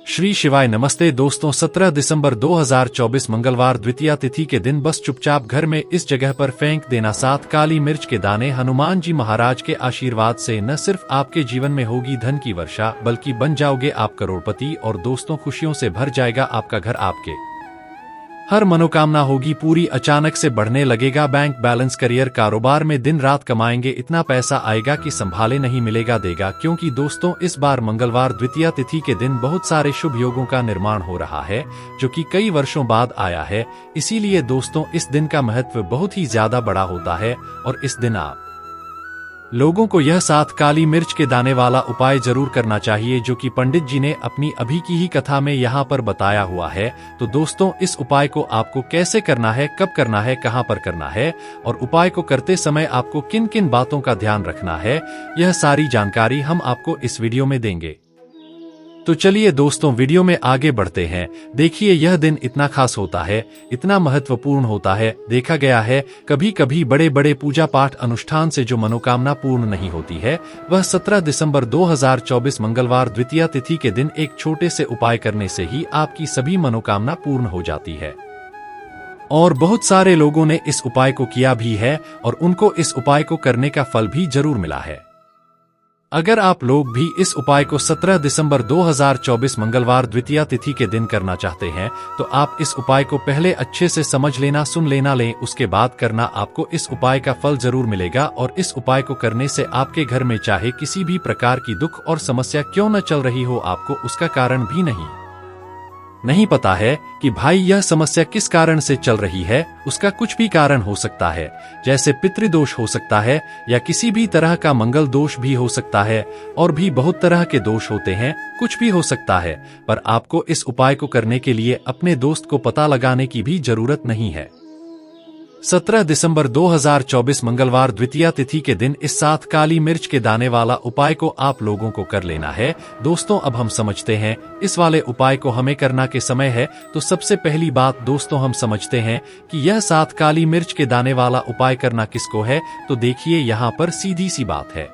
श्री शिवाय नमस्ते दोस्तों, 17 दिसंबर 2024 मंगलवार द्वितीया तिथि के दिन बस चुपचाप घर में इस जगह पर फेंक देना 7 काली मिर्च के दाने। हनुमान जी महाराज के आशीर्वाद से न सिर्फ आपके जीवन में होगी धन की वर्षा, बल्कि बन जाओगे आप करोड़पति और दोस्तों खुशियों से भर जाएगा आपका घर। आपके हर मनोकामना होगी पूरी, अचानक से बढ़ने लगेगा बैंक बैलेंस, करियर कारोबार में दिन रात कमाएंगे, इतना पैसा आएगा कि संभाले नहीं मिलेगा देगा। क्योंकि दोस्तों इस बार मंगलवार द्वितीया तिथि के दिन बहुत सारे शुभ योगों का निर्माण हो रहा है जो कि कई वर्षों बाद आया है। इसीलिए दोस्तों इस दिन का महत्व बहुत ही ज्यादा बड़ा होता है और इस दिन आप लोगों को यह 7 काली मिर्च के दाने वाला उपाय जरूर करना चाहिए जो कि पंडित जी ने अपनी अभी की ही कथा में यहाँ पर बताया हुआ है। तो दोस्तों इस उपाय को आपको कैसे करना है, कब करना है, कहाँ पर करना है और उपाय को करते समय आपको किन किन बातों का ध्यान रखना है, यह सारी जानकारी हम आपको इस वीडियो में देंगे। तो चलिए दोस्तों वीडियो में आगे बढ़ते हैं। देखिए यह दिन इतना खास होता है, इतना महत्वपूर्ण होता है। देखा गया है कभी कभी बड़े बड़े पूजा पाठ अनुष्ठान से जो मनोकामना पूर्ण नहीं होती है, वह 17 दिसंबर 2024 मंगलवार द्वितीया तिथि के दिन एक छोटे से उपाय करने से ही आपकी सभी मनोकामना पूर्ण हो जाती है। और बहुत सारे लोगों ने इस उपाय को किया भी है और उनको इस उपाय को करने का फल भी जरूर मिला है। अगर आप लोग भी इस उपाय को 17 दिसंबर 2024 मंगलवार द्वितीया तिथि के दिन करना चाहते हैं तो आप इस उपाय को पहले अच्छे से समझ लेना, सुन लेना, उसके बाद करना। आपको इस उपाय का फल जरूर मिलेगा और इस उपाय को करने से आपके घर में चाहे किसी भी प्रकार की दुख और समस्या क्यों न चल रही हो, आपको उसका कारण भी नहीं पता है कि भाई यह समस्या किस कारण से चल रही है। उसका कुछ भी कारण हो सकता है, जैसे पितृदोष हो सकता है या किसी भी तरह का मंगल दोष भी हो सकता है और भी बहुत तरह के दोष होते हैं, कुछ भी हो सकता है। पर आपको इस उपाय को करने के लिए अपने दोस्त को पता लगाने की भी जरूरत नहीं है। 17 दिसंबर 2024 मंगलवार द्वितीया तिथि के दिन इस 7 काली मिर्च के दाने वाला उपाय को आप लोगों को कर लेना है। दोस्तों अब हम समझते हैं इस वाले उपाय को हमें करना के समय है। तो सबसे पहली बात दोस्तों हम समझते हैं कि यह 7 काली मिर्च के दाने वाला उपाय करना किसको है। तो देखिए यहाँ पर सीधी सी बात है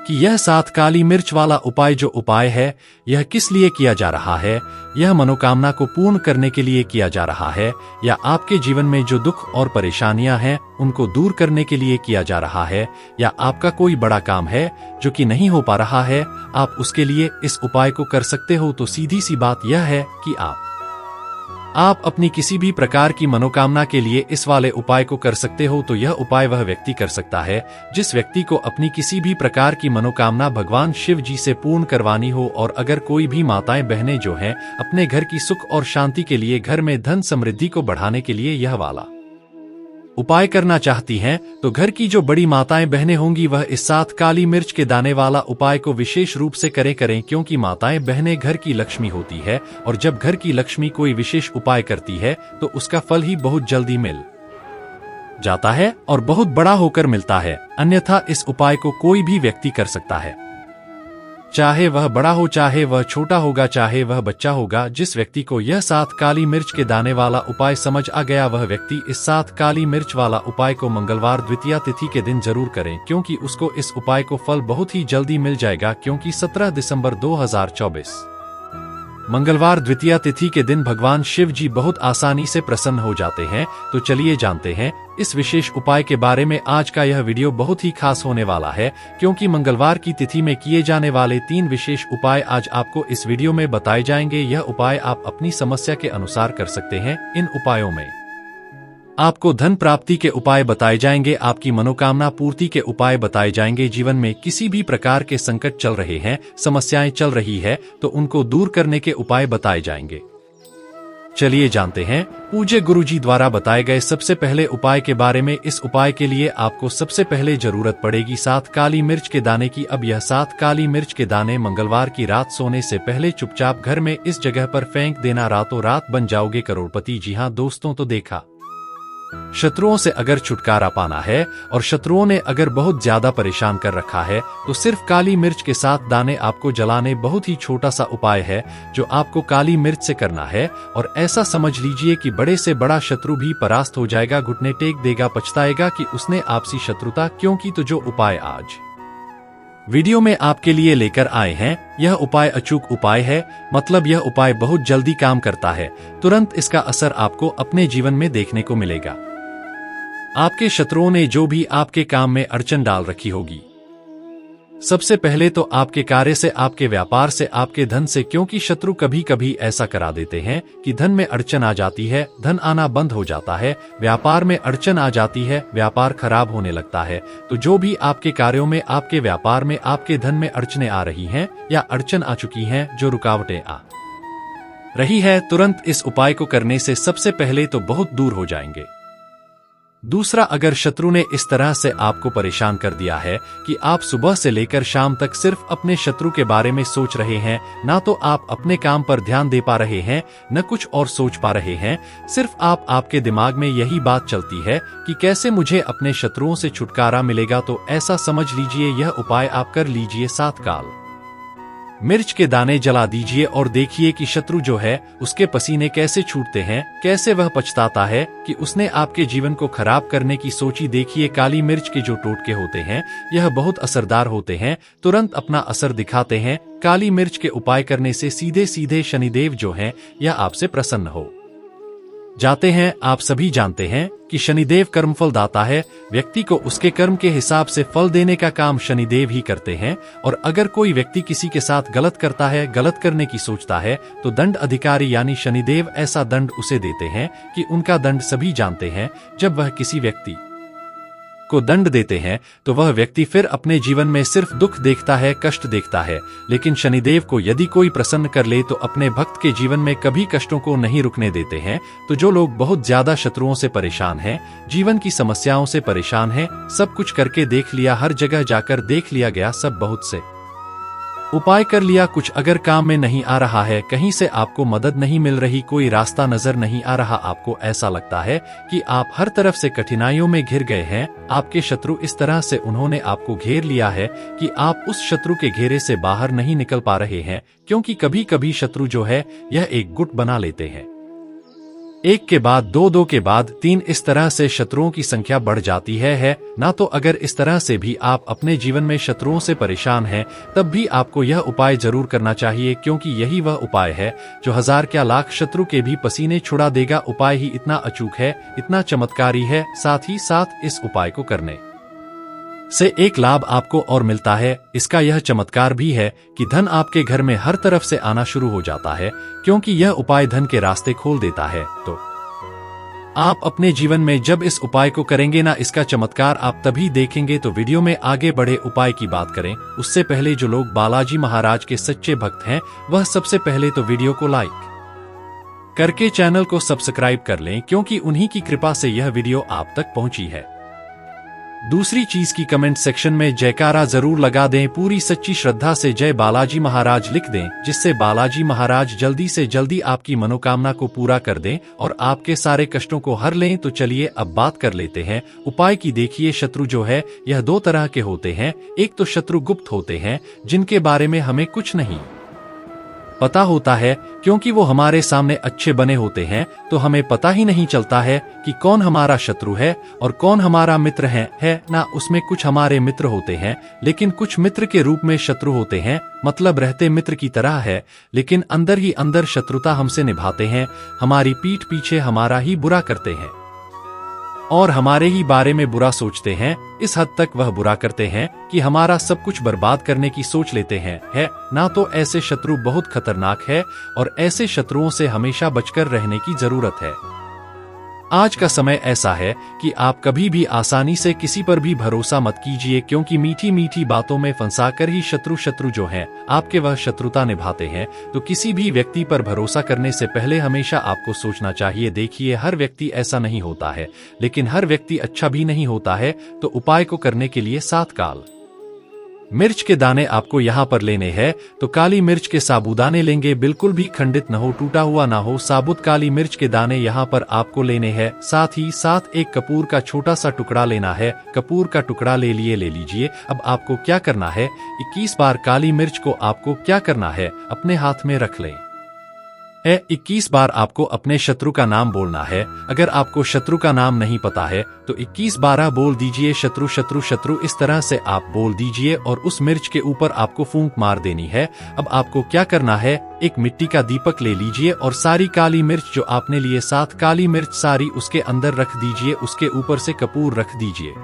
कि यह 7 काली मिर्च वाला उपाय जो उपाय है यह किस लिए किया जा रहा है। यह मनोकामना को पूर्ण करने के लिए किया जा रहा है या आपके जीवन में जो दुख और परेशानियां हैं उनको दूर करने के लिए किया जा रहा है, या आपका कोई बड़ा काम है जो कि नहीं हो पा रहा है, आप उसके लिए इस उपाय को कर सकते हो। तो सीधी सी बात यह है कि आप अपनी किसी भी प्रकार की मनोकामना के लिए इस वाले उपाय को कर सकते हो। तो यह उपाय वह व्यक्ति कर सकता है जिस व्यक्ति को अपनी किसी भी प्रकार की मनोकामना भगवान शिव जी से पूर्ण करवानी हो। और अगर कोई भी माताएं बहनें जो हैं अपने घर की सुख और शांति के लिए, घर में धन समृद्धि को बढ़ाने के लिए यह वाला उपाय करना चाहती हैं, तो घर की जो बड़ी माताएं बहनें होंगी वह इस 7 काली मिर्च के दाने वाला उपाय को विशेष रूप से करें। क्योंकि माताएं बहनें घर की लक्ष्मी होती है और जब घर की लक्ष्मी कोई विशेष उपाय करती है तो उसका फल ही बहुत जल्दी मिल जाता है और बहुत बड़ा होकर मिलता है। अन्यथा इस उपाय को कोई भी व्यक्ति कर सकता है, चाहे वह बड़ा हो, चाहे वह छोटा होगा, चाहे वह बच्चा होगा। जिस व्यक्ति को यह 7 काली मिर्च के दाने वाला उपाय समझ आ गया वह व्यक्ति इस 7 काली मिर्च वाला उपाय को मंगलवार द्वितीया तिथि के दिन जरूर करें, क्योंकि उसको इस उपाय को फल बहुत ही जल्दी मिल जाएगा। क्योंकि 17 दिसंबर 2024 मंगलवार द्वितीया तिथि के दिन भगवान शिव जी बहुत आसानी से प्रसन्न हो जाते हैं। तो चलिए जानते हैं इस विशेष उपाय के बारे में। आज का यह वीडियो बहुत ही खास होने वाला है क्योंकि मंगलवार की तिथि में किए जाने वाले 3 विशेष उपाय आज आपको इस वीडियो में बताए जाएंगे। यह उपाय आप अपनी समस्या के अनुसार कर सकते हैं। इन उपायों में आपको धन प्राप्ति के उपाय बताए जाएंगे, आपकी मनोकामना पूर्ति के उपाय बताए जाएंगे। जीवन में किसी भी प्रकार के संकट चल रहे हैं, समस्याएं चल रही है तो उनको दूर करने के उपाय बताए जाएंगे। चलिए जानते हैं पूज्य गुरुजी द्वारा बताए गए सबसे पहले उपाय के बारे में। इस उपाय के लिए आपको सबसे पहले जरूरत पड़ेगी 7 काली मिर्च के दाने की। अब यह 7 काली मिर्च के दाने मंगलवार की रात सोने से पहले चुपचाप घर में इस जगह पर फेंक देना, रातों रात बन जाओगे करोड़पति। जी हाँ दोस्तों, तो देखा शत्रुओं से अगर छुटकारा पाना है और शत्रुओं ने अगर बहुत ज्यादा परेशान कर रखा है तो सिर्फ काली मिर्च के 7 दाने आपको जलाने। बहुत ही छोटा सा उपाय है जो आपको काली मिर्च से करना है और ऐसा समझ लीजिए कि बड़े से बड़ा शत्रु भी परास्त हो जाएगा, घुटने टेक देगा, पछताएगा कि उसने आपसी शत्रुता क्यों की। तो जो उपाय आज वीडियो में आपके लिए लेकर आए हैं। यह उपाय अचूक उपाय है, मतलब यह उपाय बहुत जल्दी काम करता है। तुरंत इसका असर आपको अपने जीवन में देखने को मिलेगा। आपके शत्रुओं ने जो भी आपके काम में अड़चन डाल रखी होगी, सबसे पहले तो आपके कार्य से, आपके व्यापार से, आपके धन से, क्योंकि शत्रु कभी कभी ऐसा करा देते हैं कि धन में अड़चन आ जाती है, धन आना बंद हो जाता है, व्यापार में अड़चन आ जाती है, व्यापार खराब होने लगता है। तो जो भी आपके कार्यों में, आपके व्यापार में, आपके धन में अड़चनें आ रही हैं या अड़चन आ चुकी हैं, जो रुकावटें आ रही है, तुरंत इस उपाय को करने से सबसे पहले तो बहुत दूर हो जाएंगे। दूसरा, अगर शत्रु ने इस तरह से आपको परेशान कर दिया है कि आप सुबह से लेकर शाम तक सिर्फ अपने शत्रु के बारे में सोच रहे हैं, ना तो आप अपने काम पर ध्यान दे पा रहे हैं, न कुछ और सोच पा रहे हैं, सिर्फ आपके दिमाग में यही बात चलती है कि कैसे मुझे अपने शत्रुओं से छुटकारा मिलेगा, तो ऐसा समझ लीजिए यह उपाय आप कर लीजिए। 7 काल मिर्च के दाने जला दीजिए और देखिए कि शत्रु जो है उसके पसीने कैसे छूटते हैं, कैसे वह पछताता है कि उसने आपके जीवन को खराब करने की सोची। देखिए काली मिर्च के जो टोटके होते हैं यह बहुत असरदार होते हैं, तुरंत अपना असर दिखाते हैं। काली मिर्च के उपाय करने से सीधे सीधे शनिदेव जो हैं यह आपसे प्रसन्न हो जाते हैं। आप सभी जानते हैं कि शनिदेव कर्मफल दाता है, व्यक्ति को उसके कर्म के हिसाब से फल देने का काम शनिदेव ही करते हैं। और अगर कोई व्यक्ति किसी के साथ गलत करता है, गलत करने की सोचता है, तो दंड अधिकारी यानी शनिदेव ऐसा दंड उसे देते हैं कि उनका दंड सभी जानते हैं। जब वह किसी व्यक्ति को दंड देते हैं तो वह व्यक्ति फिर अपने जीवन में सिर्फ दुख देखता है, कष्ट देखता है। लेकिन शनिदेव को यदि कोई प्रसन्न कर ले तो अपने भक्त के जीवन में कभी कष्टों को नहीं रुकने देते हैं। तो जो लोग बहुत ज्यादा शत्रुओं से परेशान हैं, जीवन की समस्याओं से परेशान हैं, सब कुछ करके देख लिया, हर जगह जाकर देख लिया गया, सब बहुत से उपाय कर लिया, कुछ अगर काम में नहीं आ रहा है, कहीं से आपको मदद नहीं मिल रही, कोई रास्ता नजर नहीं आ रहा, आपको ऐसा लगता है कि आप हर तरफ से कठिनाइयों में घिर गए हैं, आपके शत्रु इस तरह से उन्होंने आपको घेर लिया है कि आप उस शत्रु के घेरे से बाहर नहीं निकल पा रहे हैं। क्योंकि कभी कभी शत्रु जो है यह एक गुट बना लेते हैं, एक के बाद दो, दो के बाद 3, इस तरह से शत्रुओं की संख्या बढ़ जाती है ना। तो अगर इस तरह से भी आप अपने जीवन में शत्रुओं से परेशान हैं, तब भी आपको यह उपाय जरूर करना चाहिए, क्योंकि यही वह उपाय है जो 1000 क्या लाख शत्रु के भी पसीने छुड़ा देगा। उपाय ही इतना अचूक है, इतना चमत्कारी है। साथ ही साथ इस उपाय को करने से एक लाभ आपको और मिलता है। इसका यह चमत्कार भी है कि धन आपके घर में हर तरफ से आना शुरू हो जाता है, क्योंकि यह उपाय धन के रास्ते खोल देता है। तो आप अपने जीवन में जब इस उपाय को करेंगे ना, इसका चमत्कार आप तभी देखेंगे। तो वीडियो में आगे बढ़े उपाय की बात करें उससे पहले जो लोग बालाजी महाराज के सच्चे भक्त हैं, वह सबसे पहले तो वीडियो को लाइक करके चैनल को सब्सक्राइब कर लें, क्योंकि उन्हीं की कृपा से यह वीडियो आप तक पहुंची है। दूसरी चीज की कमेंट सेक्शन में जयकारा जरूर लगा दें, पूरी सच्ची श्रद्धा से जय बालाजी महाराज लिख दें, जिससे बालाजी महाराज जल्दी से जल्दी आपकी मनोकामना को पूरा कर दें और आपके सारे कष्टों को हर लें। तो चलिए अब बात कर लेते हैं उपाय की। देखिए शत्रु जो है यह 2 तरह के होते हैं। एक तो शत्रु गुप्त होते हैं, जिनके बारे में हमें कुछ नहीं पता होता है, क्योंकि वो हमारे सामने अच्छे बने होते हैं, तो हमें पता ही नहीं चलता है कि कौन हमारा शत्रु है और कौन हमारा मित्र है ना। उसमें कुछ हमारे मित्र होते हैं, लेकिन कुछ मित्र के रूप में शत्रु होते हैं, मतलब रहते मित्र की तरह है, लेकिन अंदर ही अंदर शत्रुता हमसे निभाते हैं, हमारी पीठ पीछे हमारा ही बुरा करते हैं और हमारे ही बारे में बुरा सोचते हैं। इस हद तक वह बुरा करते हैं कि हमारा सब कुछ बर्बाद करने की सोच लेते हैं, है ना। तो ऐसे शत्रु बहुत खतरनाक है और ऐसे शत्रुओं से हमेशा बचकर रहने की जरूरत है। आज का समय ऐसा है कि आप कभी भी आसानी से किसी पर भी भरोसा मत कीजिए, क्योंकि मीठी मीठी बातों में फंसाकर ही शत्रु जो हैं आपके वह शत्रुता निभाते हैं। तो किसी भी व्यक्ति पर भरोसा करने से पहले हमेशा आपको सोचना चाहिए। देखिए हर व्यक्ति ऐसा नहीं होता है, लेकिन हर व्यक्ति अच्छा भी नहीं होता है। तो उपाय को करने के लिए 7 काल मिर्च के दाने आपको यहाँ पर लेने हैं। तो काली मिर्च के साबूदाने लेंगे, बिल्कुल भी खंडित न हो, टूटा हुआ ना हो, साबुत काली मिर्च के दाने यहाँ पर आपको लेने हैं। साथ ही साथ एक कपूर का छोटा सा टुकड़ा लेना है। कपूर का टुकड़ा ले लीजिए। अब आपको क्या करना है, 21 बार काली मिर्च को आपको क्या करना है, अपने हाथ में रख लें है 21 बार आपको अपने शत्रु का नाम बोलना है। अगर आपको शत्रु का नाम नहीं पता है तो 21 बार बोल दीजिए शत्रु शत्रु शत्रु। इस तरह से आप बोल दीजिए और उस मिर्च के ऊपर आपको फूंक मार देनी है। अब आपको क्या करना है, एक मिट्टी का दीपक ले लीजिए और सारी काली मिर्च जो आपने लिए 7 काली मिर्च सारी उसके अंदर रख दीजिए। उसके ऊपर से कपूर रख दीजिए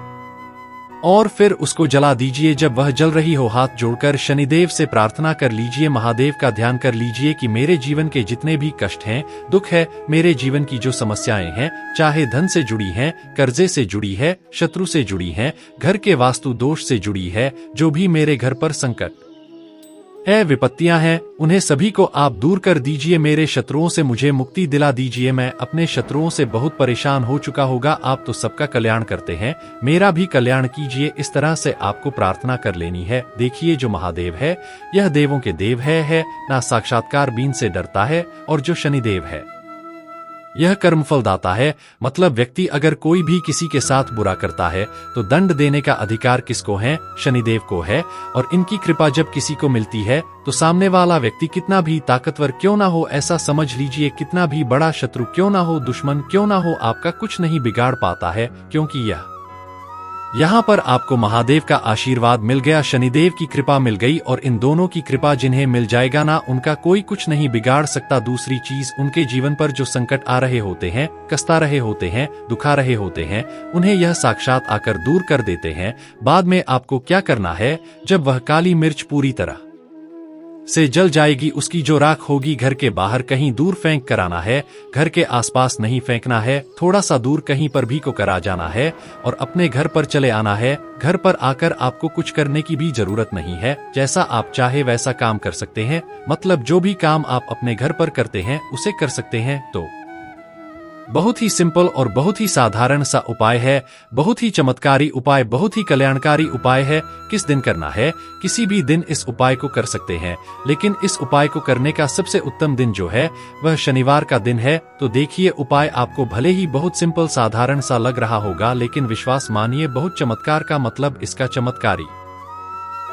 और फिर उसको जला दीजिए। जब वह जल रही हो हाथ जोड़कर शनिदेव से प्रार्थना कर लीजिए, महादेव का ध्यान कर लीजिए कि मेरे जीवन के जितने भी कष्ट हैं, दुख है, मेरे जीवन की जो समस्याएं हैं, चाहे धन से जुड़ी हैं, कर्जे से जुड़ी है, शत्रु से जुड़ी हैं, घर के वास्तु दोष से जुड़ी है, जो भी मेरे घर पर संकट है, विपत्तियां हैं, उन्हें सभी को आप दूर कर दीजिए। मेरे शत्रुओं से मुझे मुक्ति दिला दीजिए। मैं अपने शत्रुओं से बहुत परेशान हो चुका होगा। आप तो सबका कल्याण करते हैं, मेरा भी कल्याण कीजिए। इस तरह से आपको प्रार्थना कर लेनी है। देखिए जो महादेव है यह देवों के देव है ना साक्षात्कार बीन से डरता है। और जो शनिदेव है यह कर्मफल दाता है। मतलब व्यक्ति अगर कोई भी किसी के साथ बुरा करता है तो दंड देने का अधिकार किसको है, शनिदेव को है। और इनकी कृपा जब किसी को मिलती है तो सामने वाला व्यक्ति कितना भी ताकतवर क्यों ना हो, ऐसा समझ लीजिए कितना भी बड़ा शत्रु क्यों ना हो, दुश्मन क्यों ना हो, आपका कुछ नहीं बिगाड़ पाता है। क्योंकि यहाँ पर आपको महादेव का आशीर्वाद मिल गया, शनिदेव की कृपा मिल गई। और इन दोनों की कृपा जिन्हें मिल जाएगा ना, उनका कोई कुछ नहीं बिगाड़ सकता। दूसरी चीज, उनके जीवन पर जो संकट आ रहे होते हैं, कसता रहे होते हैं, दुखा रहे होते हैं, उन्हें यह साक्षात आकर दूर कर देते हैं। बाद में आपको क्या करना है, जब वह काली मिर्च पूरी तरह से जल जाएगी, उसकी जो राख होगी घर के बाहर कहीं दूर फेंक कर आना है। घर के आसपास नहीं फेंकना है, थोड़ा सा दूर कहीं पर भी को करा जाना है और अपने घर पर चले आना है। घर पर आकर आपको कुछ करने की भी जरूरत नहीं है, जैसा आप चाहे वैसा काम कर सकते हैं। मतलब जो भी काम आप अपने घर पर करते हैं उसे कर सकते हैं। तो बहुत ही सिंपल और बहुत ही साधारण सा उपाय है, बहुत ही चमत्कारी उपाय, बहुत ही कल्याणकारी उपाय है। किस दिन करना है, किसी भी दिन इस उपाय को कर सकते हैं, लेकिन इस उपाय को करने का सबसे उत्तम दिन जो है वह शनिवार का दिन है। तो देखिए उपाय आपको भले ही बहुत सिंपल साधारण सा लग रहा होगा, लेकिन विश्वास मानिए बहुत चमत्कार का मतलब इसका चमत्कारी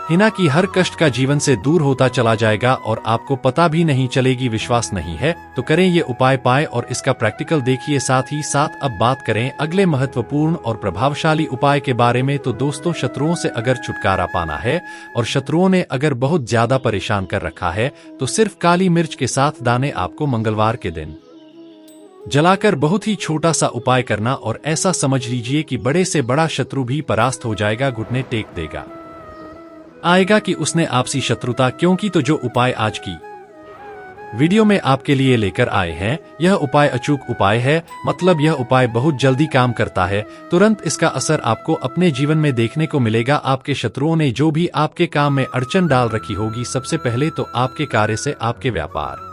हिना की हर कष्ट का जीवन से दूर होता चला जाएगा और आपको पता भी नहीं चलेगी। विश्वास नहीं है तो करें ये उपाय पाएं और इसका प्रैक्टिकल देखिए। साथ ही साथ अब बात करें अगले महत्वपूर्ण और प्रभावशाली उपाय के बारे में। तो दोस्तों, शत्रुओं से अगर छुटकारा पाना है और शत्रुओं ने अगर बहुत ज्यादा परेशान कर रखा है तो सिर्फ काली मिर्च के साथ दाने आपको मंगलवार के दिन जलाकर बहुत ही छोटा सा उपाय करना और ऐसा समझ लीजिए कि बड़े से बड़ा शत्रु भी परास्त हो जाएगा, घुटने टेक देगा, आएगा कि उसने आपसी शत्रुता क्यों की। तो जो उपाय आज की वीडियो में आपके लिए लेकर आए हैं यह उपाय अचूक उपाय है। मतलब यह उपाय बहुत जल्दी काम करता है, तुरंत इसका असर आपको अपने जीवन में देखने को मिलेगा। आपके शत्रुओं ने जो भी आपके काम में अड़चन डाल रखी होगी, सबसे पहले तो आपके कार्य से, आपके व्यापार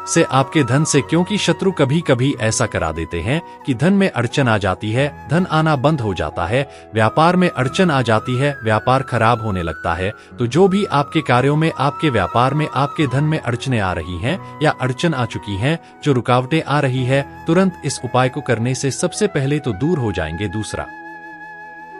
से, आपके धन से, क्योंकि शत्रु कभी कभी ऐसा करा देते हैं कि धन में अड़चन आ जाती है, धन आना बंद हो जाता है, व्यापार में अड़चन आ जाती है, व्यापार खराब होने लगता है। तो जो भी आपके कार्यों में, आपके व्यापार में, आपके धन में अड़चनें आ रही हैं या अड़चन आ चुकी हैं, जो रुकावटें आ रही है, तुरंत इस उपाय को करने से सबसे पहले तो दूर हो जाएंगे। दूसरा,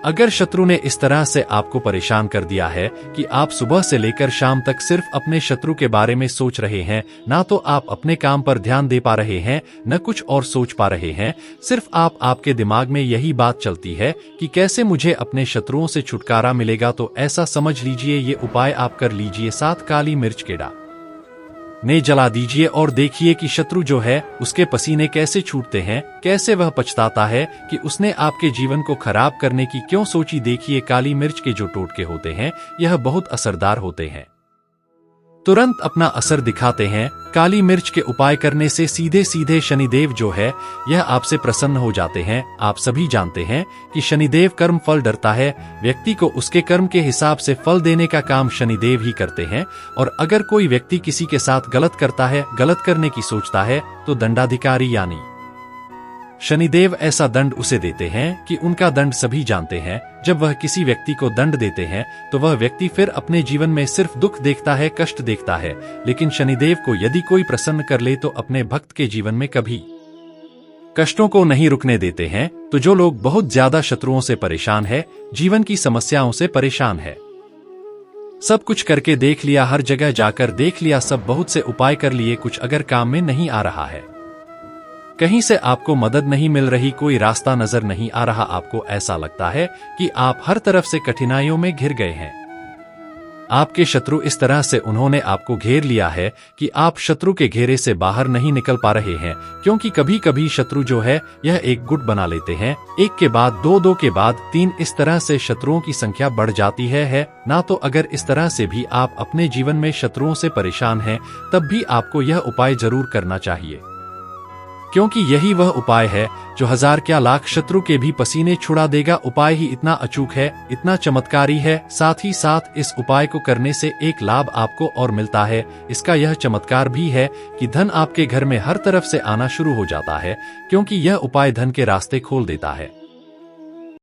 अगर शत्रु ने इस तरह से आपको परेशान कर दिया है कि आप सुबह से लेकर शाम तक सिर्फ अपने शत्रु के बारे में सोच रहे हैं, ना तो आप अपने काम पर ध्यान दे पा रहे हैं, न कुछ और सोच पा रहे हैं, सिर्फ आपके दिमाग में यही बात चलती है कि कैसे मुझे अपने शत्रुओं से छुटकारा मिलेगा, तो ऐसा समझ लीजिए ये उपाय आप कर लीजिए। 7 काली मिर्च के ने जला दीजिए और देखिए कि शत्रु जो है उसके पसीने कैसे छूटते हैं, कैसे वह पछताता है कि उसने आपके जीवन को खराब करने की क्यों सोची। देखिए काली मिर्च के जो टोटके होते हैं यह बहुत असरदार होते हैं, तुरंत अपना असर दिखाते हैं। काली मिर्च के उपाय करने से सीधे सीधे शनिदेव जो है यह आपसे प्रसन्न हो जाते हैं। आप सभी जानते हैं कि शनिदेव कर्म फल डरता है, व्यक्ति को उसके कर्म के हिसाब से फल देने का काम शनिदेव ही करते हैं। और अगर कोई व्यक्ति किसी के साथ गलत करता है, गलत करने की सोचता है, तो दंडाधिकारी यानी शनिदेव ऐसा दंड उसे देते हैं कि उनका दंड सभी जानते हैं। जब वह किसी व्यक्ति को दंड देते हैं तो वह व्यक्ति फिर अपने जीवन में सिर्फ दुख देखता है, कष्ट देखता है। लेकिन शनिदेव को यदि कोई प्रसन्न कर ले तो अपने भक्त के जीवन में कभी कष्टों को नहीं रुकने देते हैं। तो जो लोग बहुत ज्यादा शत्रुओं से परेशान है, जीवन की समस्याओं से परेशान है, सब कुछ करके देख लिया, हर जगह जाकर देख लिया, सब बहुत से उपाय कर लिए, कुछ अगर काम में नहीं आ रहा है, कहीं से आपको मदद नहीं मिल रही, कोई रास्ता नजर नहीं आ रहा, आपको ऐसा लगता है कि आप हर तरफ से कठिनाइयों में घिर गए हैं। आपके शत्रु इस तरह से उन्होंने आपको घेर लिया है कि आप शत्रु के घेरे से बाहर नहीं निकल पा रहे हैं, क्योंकि कभी कभी शत्रु जो है यह एक गुट बना लेते हैं, एक के बाद दो, दो के बाद तीन, इस तरह से शत्रुओं की संख्या बढ़ जाती है ना। तो अगर इस तरह से भी आप अपने जीवन में शत्रुओं से परेशान हैं, तब भी आपको यह उपाय जरूर करना चाहिए, क्योंकि यही वह उपाय है जो हजार क्या लाख शत्रु के भी पसीने छुड़ा देगा। उपाय ही इतना अचूक है, इतना चमत्कारी है, साथ ही साथ इस उपाय को करने से एक लाभ आपको और मिलता है। इसका यह चमत्कार भी है कि धन आपके घर में हर तरफ से आना शुरू हो जाता है, क्योंकि यह उपाय धन के रास्ते खोल देता है।